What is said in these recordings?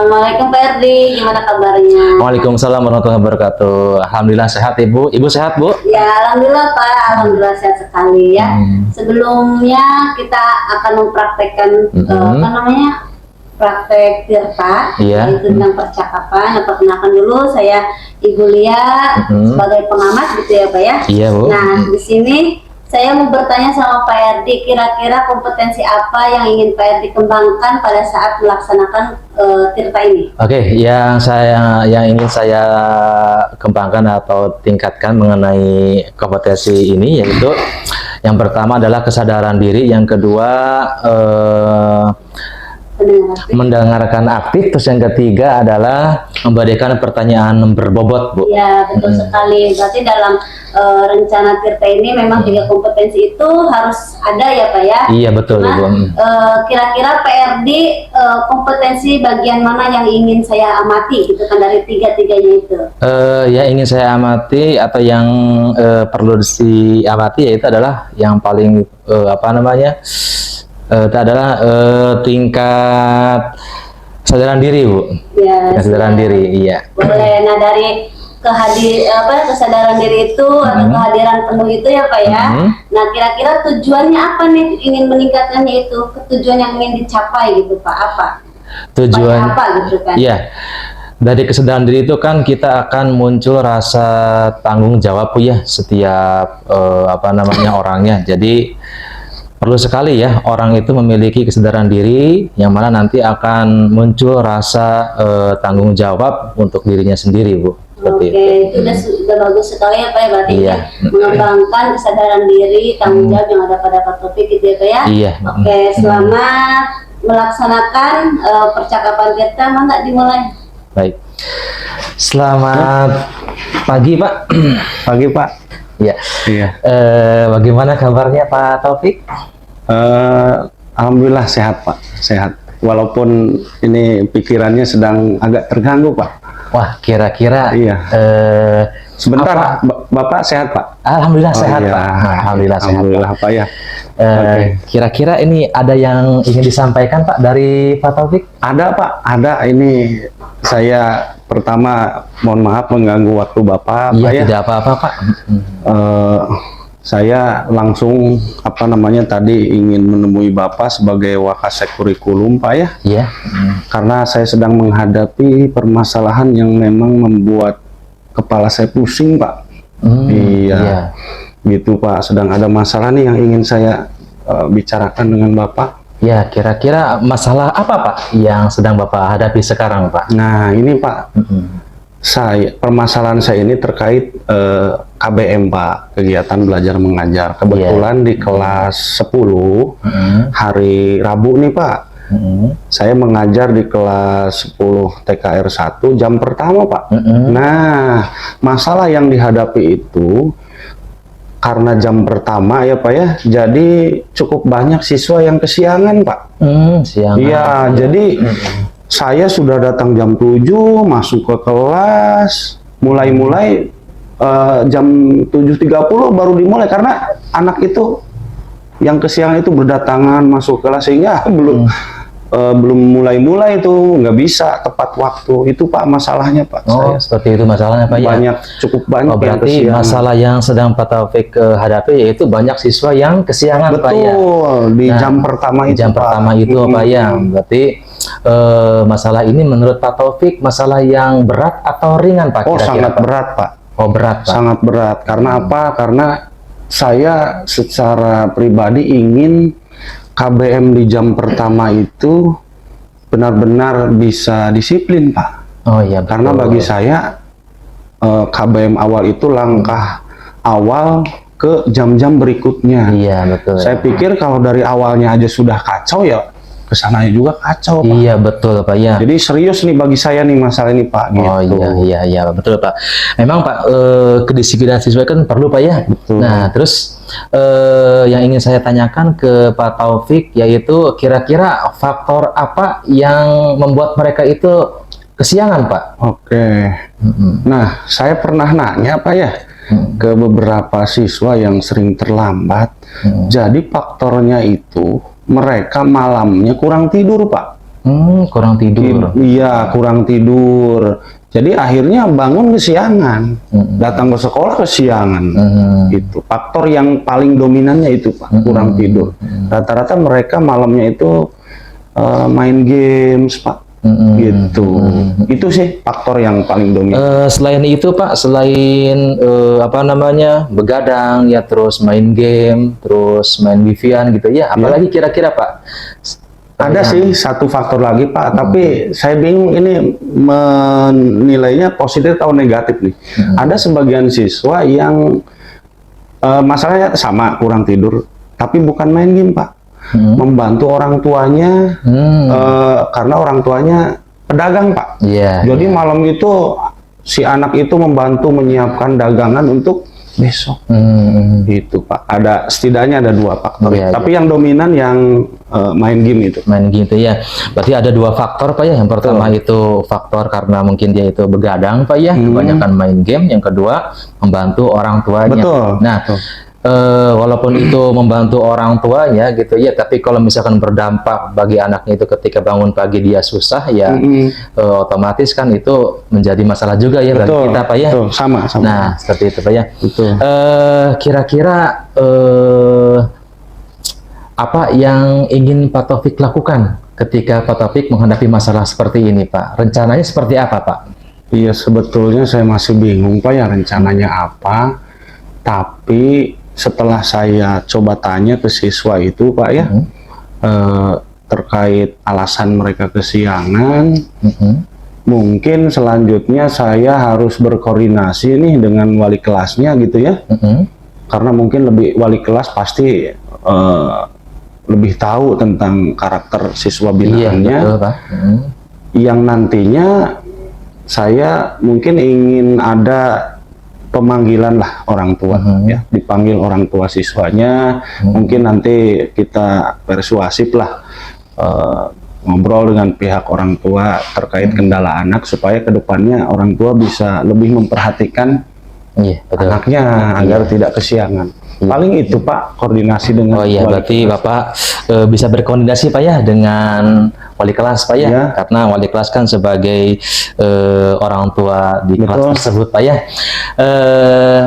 Assalamualaikum Pak Erdi, gimana kabarnya? Waalaikumsalam warahmatullahi wabarakatuh. Alhamdulillah sehat Ibu. Ibu sehat Bu? Ya Alhamdulillah Pak, Alhamdulillah sehat sekali ya. Sebelumnya kita akan mempraktekkan apa namanya, praktek tirta, yaitu tentang percakapan. Yang perkenalkan dulu saya Ibu Lia sebagai pengamat gitu ya Pak ya. Iya Bu. Nah di sini saya mau bertanya sama Pak Erdi, kira-kira kompetensi apa yang ingin Pak Erdi kembangkan pada saat melaksanakan tirta ini? Oke, yang ingin saya kembangkan atau tingkatkan mengenai kompetensi ini yaitu yang pertama adalah kesadaran diri, yang kedua mendengarkan aktif, terus yang ketiga adalah memberikan pertanyaan berbobot Bu. Ya betul sekali. Berarti dalam rencana tirta ini memang 3 kompetensi itu harus ada ya Pak ya. Iya betul Bu. Kira-kira Pak Erdi kompetensi bagian mana yang ingin saya amati gitu kan dari 3-tiganya itu? Yang ingin saya amati atau yang perlu diamati yaitu adalah yang paling apa namanya? Itu adalah tingkat kesadaran diri Bu. Ya, kesadaran diri, iya. Boleh. Nah dari kesadaran diri itu atau kehadiran penuh itu ya Pak ya. Nah kira-kira tujuannya apa nih ingin meningkatkannya itu? Tujuan yang ingin dicapai gitu Pak, apa? Tujuan apa gitu kan? Iya. Dari kesadaran diri itu kan kita akan muncul rasa tanggung jawab Bu ya setiap apa namanya orangnya. Jadi perlu sekali ya orang itu memiliki kesadaran diri yang mana nanti akan muncul rasa tanggung jawab untuk dirinya sendiri Bu. Oke, itu udah bagus sekali ya Pak ya, berarti mengembangkan kesadaran diri, tanggung jawab yang ada pada Pak Taufik gitu ya Pak ya. Iya. Oke, selamat melaksanakan percakapan kita, nggak dimulai. Baik. Selamat pagi Pak. Pagi Pak. Ya. Iya. Bagaimana kabarnya Pak Taufik? Alhamdulillah sehat Pak, sehat. Walaupun ini pikirannya sedang agak terganggu Pak. Wah, kira-kira sebentar Bapak sehat Pak? Alhamdulillah sehat iya. Pak. Alhamdulillah sehat. Alhamdulillah Pak ya. Kira-kira ini ada yang ingin disampaikan Pak dari Pak Taufik? Ada Pak, ada. Ini saya pertama mohon maaf mengganggu waktu Bapak. Iya, Pak, ya. tidak apa-apa Pak. Saya langsung apa namanya tadi ingin menemui Bapak sebagai wakasek kurikulum Pak ya. Iya. Karena saya sedang menghadapi permasalahan yang memang membuat kepala saya pusing Pak. Iya. Gitu Pak, sedang ada masalah nih yang ingin saya bicarakan dengan Bapak. Ya, kira-kira masalah apa Pak yang sedang Bapak hadapi sekarang Pak? Nah ini Pak, permasalahan saya ini terkait KBM Pak, kegiatan belajar mengajar. Kebetulan di kelas 10 hari Rabu nih Pak, saya mengajar di kelas 10 TKR 1 jam pertama Pak. Nah masalah yang dihadapi itu karena jam pertama ya Pak ya, jadi cukup banyak siswa yang kesiangan Pak. Siangan. Iya, jadi saya sudah datang jam 7, masuk ke kelas, mulai jam 7.30 baru dimulai karena anak itu yang kesiangan itu berdatangan masuk kelas sehingga belum mulai itu nggak bisa tepat waktu. Itu Pak masalahnya Pak. Oh, seperti itu masalahnya Pak ya. Cukup banyak. Berarti masalah yang sedang Pak Taufik hadapi yaitu banyak siswa yang kesiangan Pak ya. Betul, di jam pertama itu. Jam pertama itu Pak ya. Berarti masalah ini menurut Pak Taufik masalah yang berat atau ringan Pak? Oh, sangat berat Pak. Oh, berat Pak. Sangat berat. Karena apa? Karena saya secara pribadi ingin KBM di jam pertama itu benar-benar bisa disiplin Pak. Oh iya. Karena bagi saya KBM awal itu langkah awal ke jam-jam berikutnya. Iya betul. Saya pikir kalau dari awalnya aja sudah kacau ya kesananya juga kacau Pak. Iya betul Pak ya. Jadi serius nih bagi saya nih masalah ini Pak. Oh gitu. iya betul Pak. Memang Pak kedisiplinan siswa kan perlu Pak ya. Betul. Nah terus yang ingin saya tanyakan ke Pak Taufik yaitu kira-kira faktor apa yang membuat mereka itu kesiangan Pak? Oke. Nah saya pernah nanya Pak ya ke beberapa siswa yang sering terlambat. Jadi faktornya itu mereka malamnya kurang tidur Pak. Kurang tidur. Iya, kurang tidur. Jadi akhirnya bangun kesiangan, datang ke sekolah kesiangan. Itu faktor yang paling dominannya itu Pak, kurang tidur. Rata-rata mereka malamnya itu main games Pak, gitu. Itu sih faktor yang paling dominan. Selain itu Pak, selain begadang ya, terus main game, terus main wifi-an gitu ya, apalagi kira-kira Pak? Ada sih satu faktor lagi Pak, tapi saya bingung ini menilainya positif atau negatif nih. Ada sebagian siswa yang masalahnya sama, kurang tidur, tapi bukan main game Pak, membantu orang tuanya, karena orang tuanya pedagang Pak. Jadi malam itu si anak itu membantu menyiapkan dagangan untuk besok. Gitu Pak. Setidaknya ada 2 faktor. Tapi yang dominan yang main game itu. Main game itu ya. Berarti ada 2 faktor Pak ya. Yang pertama itu faktor karena mungkin dia itu begadang Pak ya, kebanyakan main game. Yang kedua membantu orang tuanya. Betul. Nah, walaupun itu membantu orang tuanya gitu ya, tapi kalau misalkan berdampak bagi anaknya itu ketika bangun pagi dia susah ya, otomatis kan itu menjadi masalah juga ya bagi kita Pak ya. Sama. Nah, seperti itu Pak ya. Kira-kira apa yang ingin Pak Taufik lakukan ketika Pak Taufik menghadapi masalah seperti ini Pak? Rencananya seperti apa Pak? Iya, sebetulnya saya masih bingung Pak ya rencananya apa, tapi setelah saya coba tanya ke siswa itu Pak ya, terkait alasan mereka kesiangan, mungkin selanjutnya saya harus berkoordinasi nih dengan wali kelasnya gitu ya, karena mungkin wali kelas pasti lebih tahu tentang karakter siswa binarnya, yang nantinya saya mungkin ingin ada pemanggilan lah orang tua, ya, dipanggil orang tua siswanya, mungkin nanti kita persuasif lah, ngobrol dengan pihak orang tua terkait kendala anak supaya kedepannya orang tua bisa lebih memperhatikan anaknya agar tidak kesiangan. Paling itu Pak, koordinasi dengan berarti kelas. Bapak bisa berkoordinasi Pak ya dengan wali kelas Pak ya, karena wali kelas kan sebagai orang tua di kelas tersebut Pak ya.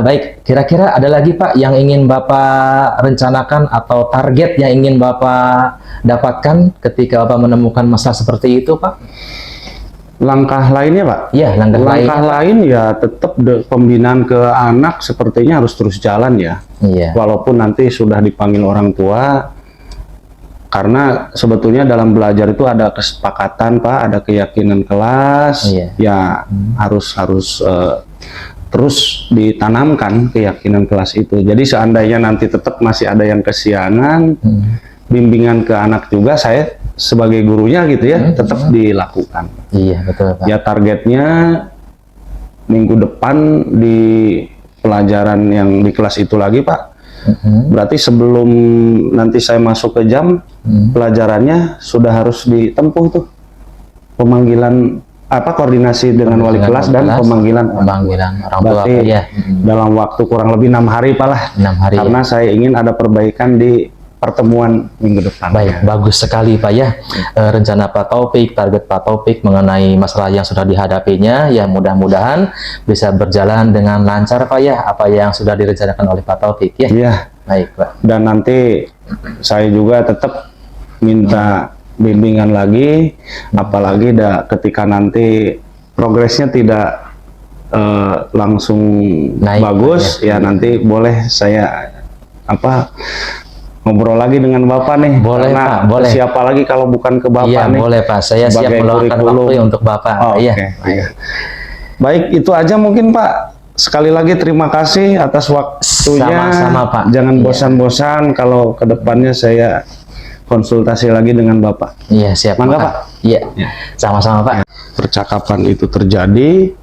Baik, kira-kira ada lagi Pak yang ingin Bapak rencanakan atau target yang ingin Bapak dapatkan ketika Bapak menemukan masalah seperti itu Pak? Langkah lainnya Pak? Iya, langkah lain ya tetap pembinaan ke anak sepertinya harus terus jalan ya. Walaupun nanti sudah dipanggil orang tua, karena sebetulnya dalam belajar itu ada kesepakatan Pak, ada keyakinan kelas, ya harus terus ditanamkan keyakinan kelas itu. Jadi seandainya nanti tetap masih ada yang kesiangan, bimbingan ke anak juga saya sebagai gurunya gitu ya, tetap dilakukan. Iya, betul Pak. Ya targetnya minggu depan di pelajaran yang di kelas itu lagi Pak. Berarti sebelum nanti saya masuk ke jam, pelajarannya sudah harus ditempuh tuh. Pemanggilan koordinasi dengan wali kelas dan pemanggilan orang tua. Berarti dalam waktu kurang lebih 6 hari Pak lah. 6 hari. Karena saya ingin ada perbaikan di pertemuan minggu depan. Baik, bagus sekali Pak ya. Rencana Pak Taufik, target Pak Taufik mengenai masalah yang sudah dihadapinya, ya mudah-mudahan bisa berjalan dengan lancar Pak ya, apa yang sudah direncanakan oleh Pak Taufik ya. Iya. Baik Pak. Dan nanti saya juga tetap minta bimbingan lagi, apalagi ketika nanti progresnya tidak langsung naik, bagus ya nanti boleh saya ngobrol lagi dengan Bapak nih. Boleh Pak, boleh. Siapa lagi kalau bukan ke Bapak nih? Boleh Pak, saya siap meluangkan waktu untuk Bapak. Baik, itu aja mungkin Pak. Sekali lagi terima kasih atas waktunya. Sama-sama Pak. Jangan bosan-bosan kalau kedepannya saya konsultasi lagi dengan Bapak. Iya, siap. Mangga Pak. Iya, sama-sama Pak. Percakapan itu terjadi,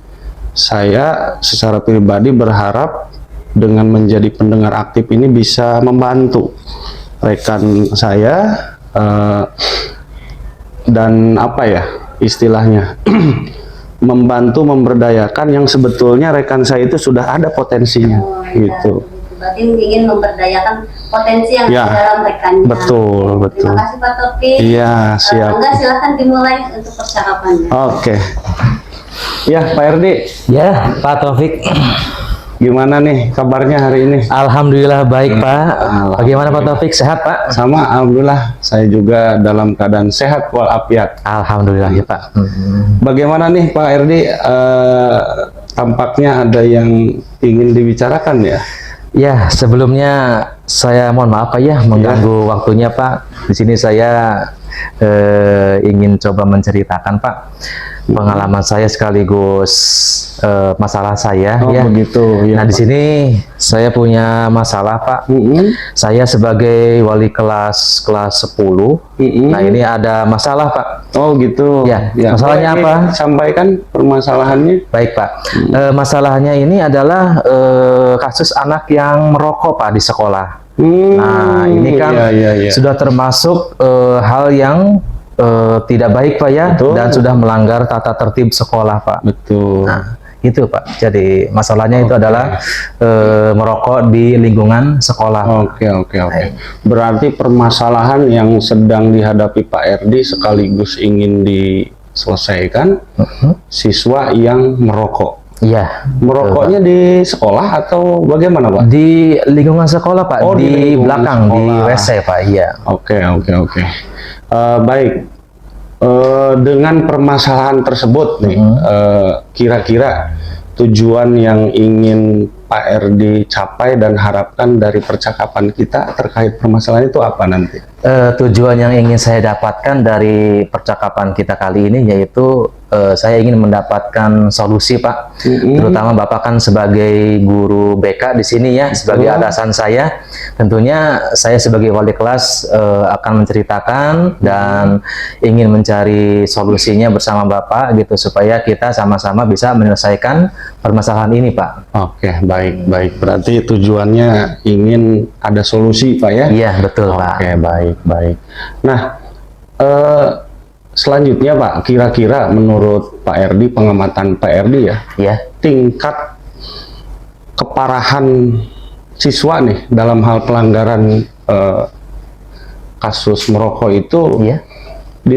saya secara pribadi berharap dengan menjadi pendengar aktif ini bisa membantu rekan saya dan istilahnya membantu memberdayakan yang sebetulnya rekan saya itu sudah ada potensinya gitu. berarti ingin memberdayakan potensi yang Ya, ada dalam rekannya. betul, Terima betul. kasih Pak Taufik. Iya, siap. Enggak, silakan dimulai untuk percakapannya. Oke. Ya, Pak Erdi, Ya, Pak Taufik. gimana nih kabarnya hari ini? Alhamdulillah baik, Pak. Alhamdulillah. Bagaimana Pak Taufik? Sehat, Pak? Sama, alhamdulillah. Saya juga dalam keadaan sehat walafiat. Alhamdulillah ya, Pak. Bagaimana nih Pak Erdi? Tampaknya ada yang ingin dibicarakan ya? Ya, sebelumnya saya mohon maaf Pak ya mengganggu waktunya Pak. Di sini saya ingin coba menceritakan Pak pengalaman saya sekaligus masalah saya Oh, ya. begitu. Ya, Nah, di Pak. sini saya punya masalah Pak. Saya sebagai wali kelas 10. Nah, ini ada masalah Pak. Oh gitu. Ya, masalahnya Boleh apa? Sampaikan permasalahannya. Baik Pak, masalahnya ini adalah kasus anak yang merokok Pak di sekolah. Nah, ini kan iya. sudah termasuk hal yang tidak baik Pak ya, Betul. dan sudah melanggar tata tertib sekolah Pak. Betul. Nah, itu Pak. Jadi masalahnya itu adalah merokok di lingkungan sekolah. Oke. Berarti permasalahan yang sedang dihadapi Pak Erdi sekaligus ingin diselesaikan siswa yang merokok. Iya. Merokoknya di sekolah atau bagaimana Pak? Di lingkungan sekolah Pak, Oh, di di lingkungan belakang di sekolah. WC Pak. Iya. Oke. Baik. Dengan permasalahan tersebut nih, kira-kira tujuan yang ingin Pak Erdi capai dan harapkan dari percakapan kita terkait permasalahan itu apa nanti? Tujuan yang ingin saya dapatkan dari percakapan kita kali ini yaitu saya ingin mendapatkan solusi Pak, terutama Bapak kan sebagai guru BK di sini ya, sebagai atasan saya, tentunya saya sebagai wali kelas akan menceritakan dan ingin mencari solusinya bersama Bapak gitu supaya kita sama-sama bisa menyelesaikan permasalahan ini Pak. Oke, baik. Berarti tujuannya ingin ada solusi Pak ya? Iya betul Pak. Oke, baik. Nah, selanjutnya Pak, kira-kira menurut Pak Erdi, pengamatan Pak Erdi ya, Iya. tingkat keparahan siswa nih dalam hal pelanggaran kasus merokok itu Iya. di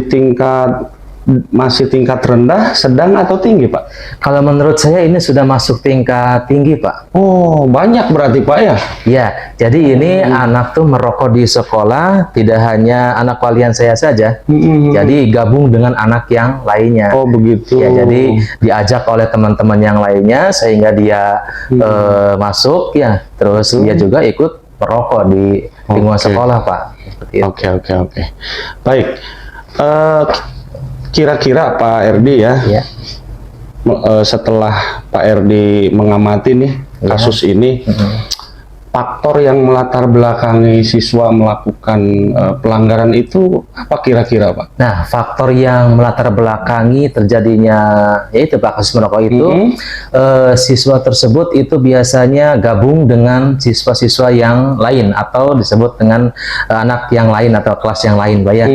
masih tingkat rendah, sedang atau tinggi Pak? Kalau menurut saya ini sudah masuk tingkat tinggi Pak. Oh, banyak berarti Pak ya? Ya, jadi ini anak tuh merokok di sekolah tidak hanya anak walian saya saja. Jadi gabung dengan anak yang lainnya. Oh begitu. Ya, jadi diajak oleh teman-teman yang lainnya sehingga dia masuk ya, terus dia juga ikut merokok di lingkungan Oke. sekolah Pak. Seperti itu. Oke. Baik. Kira-kira Pak Erdi ya, Ya. setelah Pak Erdi mengamati nih kasus ini, faktor yang melatar belakangi siswa melakukan pelanggaran itu apa kira-kira Pak? Nah, faktor yang melatar belakangi terjadinya yaitu Pak kasus merokok itu siswa tersebut itu biasanya gabung dengan siswa-siswa yang lain atau disebut dengan anak yang lain atau kelas yang lain, Pak ya.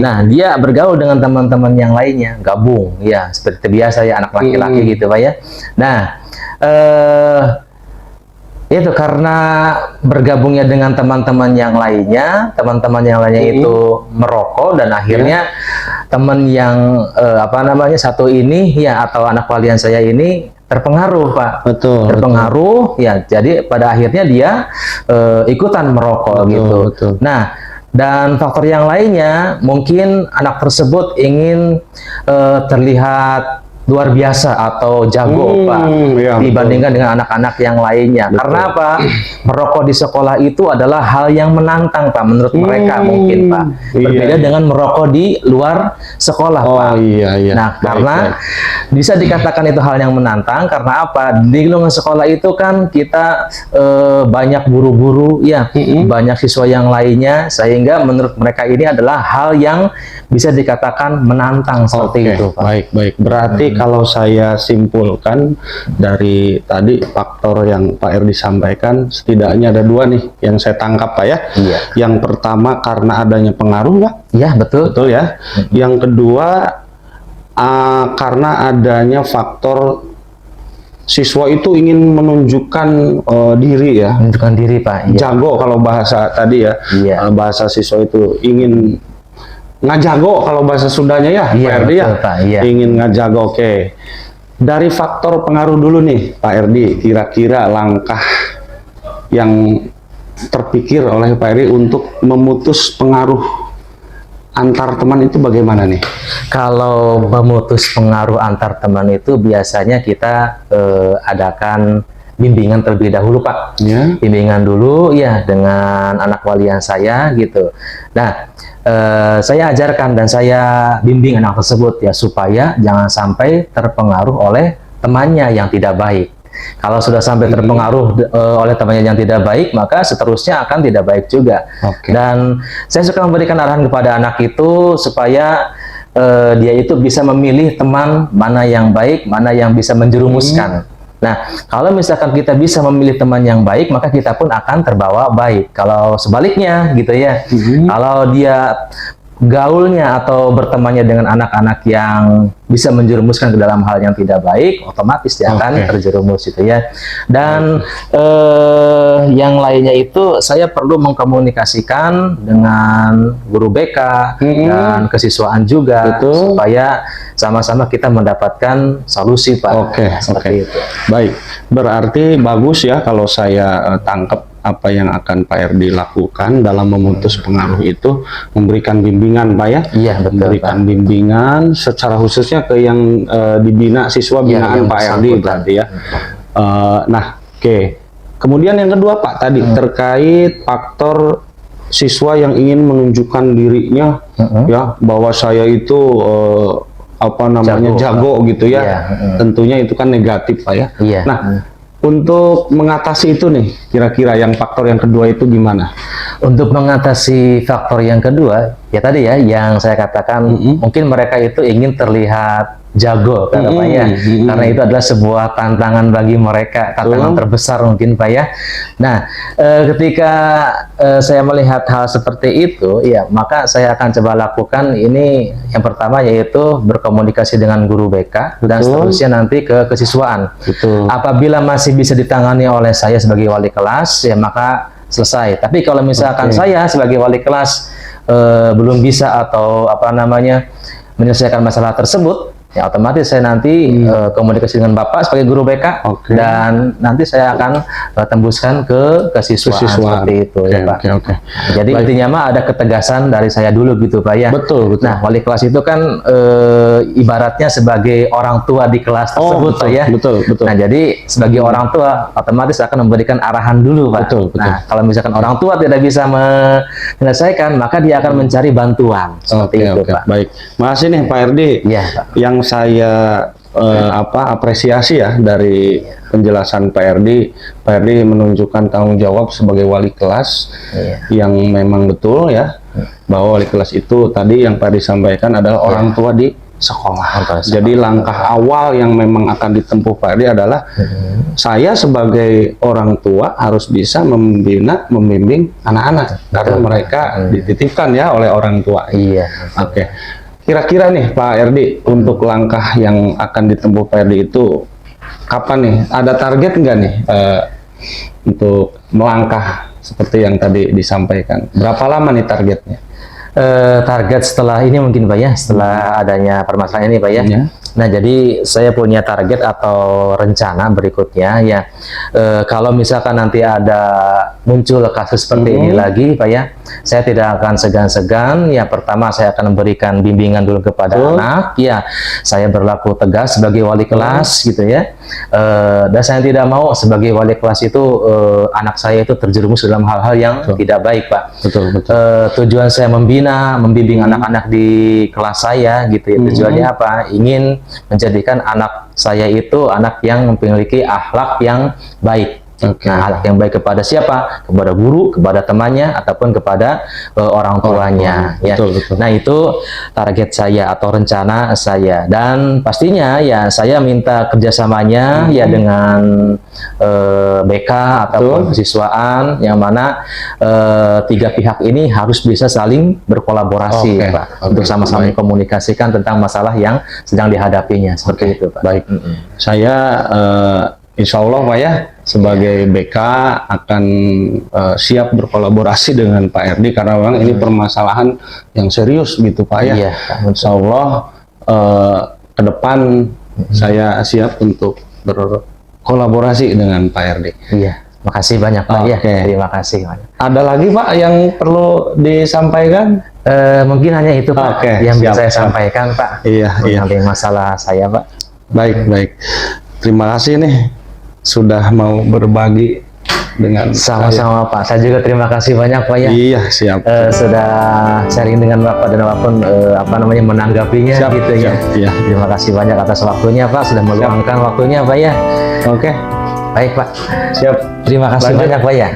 Nah, dia bergaul dengan teman-teman yang lainnya, gabung ya seperti biasa ya anak laki-laki gitu, Pak ya. Nah, itu karena bergabungnya dengan teman-teman yang lainnya, itu merokok dan akhirnya teman yang satu ini ya atau anak walian saya ini terpengaruh Pak. Betul. Terpengaruh ya, jadi pada akhirnya dia ikutan merokok gitu. Betul. Nah, dan faktor yang lainnya mungkin anak tersebut ingin terlihat luar biasa atau jago Pak ya, dibandingkan dengan anak-anak yang lainnya. Karena apa? Merokok di sekolah itu adalah hal yang menantang Pak menurut mereka mungkin Pak. Berbeda dengan merokok di luar sekolah Pak. Iya. Nah, karena bisa dikatakan itu hal yang menantang karena apa? Di lingkungan sekolah itu kan kita banyak guru-guru ya, banyak siswa yang lainnya sehingga menurut mereka ini adalah hal yang bisa dikatakan menantang seperti itu Pak. Baik. Berarti kalau saya simpulkan dari tadi faktor yang Pak Erdi sampaikan, setidaknya ada dua nih yang saya tangkap Pak ya. Iya. Yang pertama karena adanya pengaruh Pak. Iya, betul. Betul ya. Yang kedua karena adanya faktor siswa itu ingin menunjukkan diri ya, Menunjukkan diri Pak. Iya. jago kalau bahasa tadi ya, Iya. bahasa siswa itu ingin ngajago kalau bahasa Sundanya ya, Iya, Pak Erdi ya, betul, Pak. Iya. ingin ngajago. Oke, dari faktor pengaruh dulu nih Pak Erdi, kira-kira langkah yang terpikir oleh Pak Erdi untuk memutus pengaruh antar teman itu bagaimana nih? Kalau memutus pengaruh antar teman itu biasanya kita adakan bimbingan terlebih dahulu Pak. Ya. Bimbingan dulu ya dengan anak walian saya gitu. Nah, saya ajarkan dan saya bimbing anak tersebut ya supaya jangan sampai terpengaruh oleh temannya yang tidak baik. Kalau sudah sampai terpengaruh oleh temannya yang tidak baik, maka seterusnya akan tidak baik juga. Oke. Dan saya suka memberikan arahan kepada anak itu supaya dia itu bisa memilih teman mana yang baik, mana yang bisa menjerumuskan. Nah, kalau misalkan kita bisa memilih teman yang baik, maka kita pun akan terbawa baik. Kalau sebaliknya gitu ya, kalau dia gaulnya atau bertemannya dengan anak-anak yang bisa menjerumuskan ke dalam hal yang tidak baik, otomatis dia akan terjerumus gitu ya. Dan yang lainnya itu saya perlu mengkomunikasikan dengan guru BK dan kesiswaan juga supaya sama-sama kita mendapatkan solusi Pak. Seperti itu. Baik, berarti bagus ya kalau saya tangkap apa yang akan Pak Erdi lakukan dalam memutus pengaruh itu, memberikan bimbingan Pak ya. Iya betul. Memberikan bimbingan secara khususnya ke yang dibina siswa binaan Pak Erdi berarti ya. Nah, oke. Kemudian yang kedua Pak tadi terkait faktor siswa yang ingin menunjukkan dirinya ya bahwa saya itu apa namanya jago gitu ya. Tentunya itu kan negatif Pak ya. Nah, untuk mengatasi itu nih, kira-kira yang faktor yang kedua itu gimana? Untuk mengatasi faktor yang kedua, ya tadi ya, yang saya katakan, mungkin mereka itu ingin terlihat jago, kan Pak ya, karena itu adalah sebuah tantangan bagi mereka, tantangan terbesar mungkin Pak ya. Nah, ketika saya melihat hal seperti itu, ya maka saya akan coba lakukan ini yang pertama yaitu berkomunikasi dengan guru BK dan seterusnya nanti ke kesiswaan. Apabila masih bisa ditangani oleh saya sebagai wali kelas, ya maka selesai. Tapi kalau misalkan saya sebagai wali kelas belum bisa atau apa namanya menyelesaikan masalah tersebut, ya otomatis saya nanti komunikasi dengan Bapak sebagai guru BK dan nanti saya akan tembuskan ke kesiswaan seperti itu ya Pak. Jadi intinya mah ada ketegasan dari saya dulu gitu Pak ya. Betul. Nah, wali kelas itu kan ibaratnya sebagai orang tua di kelas tersebut Pak ya. Nah, jadi sebagai orang tua otomatis akan memberikan arahan dulu Pak. Nah, kalau misalkan orang tua tidak bisa menyelesaikan, maka dia akan mencari bantuan seperti itu Pak. Baik. Makasih nih Pak Erdi. Iya Pak. Yang saya apresiasi ya dari penjelasan Pak Erdi. Pak Erdi menunjukkan tanggung jawab sebagai wali kelas yang memang betul ya, bahwa wali kelas itu tadi yang Pak Erdi sampaikan adalah orang tua di sekolah. Jadi langkah awal yang memang akan ditempuh Pak Erdi adalah saya sebagai orang tua harus bisa membimbing anak-anak karena mereka dititipkan ya oleh orang tua. Kira-kira nih Pak Erdi, untuk langkah yang akan ditempuh Pak Erdi itu kapan nih? Ada target nggak nih untuk melangkah seperti yang tadi disampaikan? Berapa lama nih targetnya? Target setelah ini mungkin Pak ya, setelah adanya permasalahan ini Pak ya. Nah, jadi saya punya target atau rencana berikutnya ya. Kalau misalkan nanti ada muncul kasus seperti ini lagi Pak ya, saya tidak akan segan-segan. Ya, pertama saya akan memberikan bimbingan dulu kepada anak. Ya, saya berlaku tegas sebagai wali kelas gitu ya. Dan saya tidak mau sebagai wali kelas itu anak saya itu terjerumus dalam hal-hal yang tidak baik Pak. Tujuan saya membimbing anak-anak di kelas saya gitu ya. Tujuannya apa? Ingin menjadikan anak saya itu anak yang memiliki akhlak yang baik. Nah, akhlak yang baik kepada siapa? Kepada guru, kepada temannya, ataupun kepada orang tuanya. Nah, itu target saya atau rencana saya. Dan pastinya ya saya minta kerjasamanya ya dengan BK ataupun kesiswaan, yang mana tiga pihak ini harus bisa saling berkolaborasi Pak, untuk sama-sama komunikasikan tentang masalah yang sedang dihadapinya seperti itu Pak. Baik. Saya Insya Allah Pak ya, sebagai BK akan siap berkolaborasi dengan Pak RD karena memang ini permasalahan yang serius gitu Pak ya. Iya, Insya Allah ke depan saya siap untuk berkolaborasi dengan Pak RD. Iya, makasih banyak Pak ya. Oke. Terima kasih banyak. Ada lagi Pak yang perlu disampaikan? Mungkin hanya itu Pak Oke, yang bisa siap, saya siap. sampaikan Pak. Iya, iya. Mengenai masalah saya Pak. Baik. Terima kasih nih sudah mau berbagi dengan Sama-sama Pak. Saya juga terima kasih banyak Pak ya. Iya, siap. Sudah sharing dengan Bapak dan Bapak menanggapinya Siap, gitu ya. siap, iya. Terima kasih banyak atas waktunya Pak, sudah meluangkan waktunya Pak ya. Oke, Baik Pak. siap. Terima kasih Lanjut. banyak Pak ya.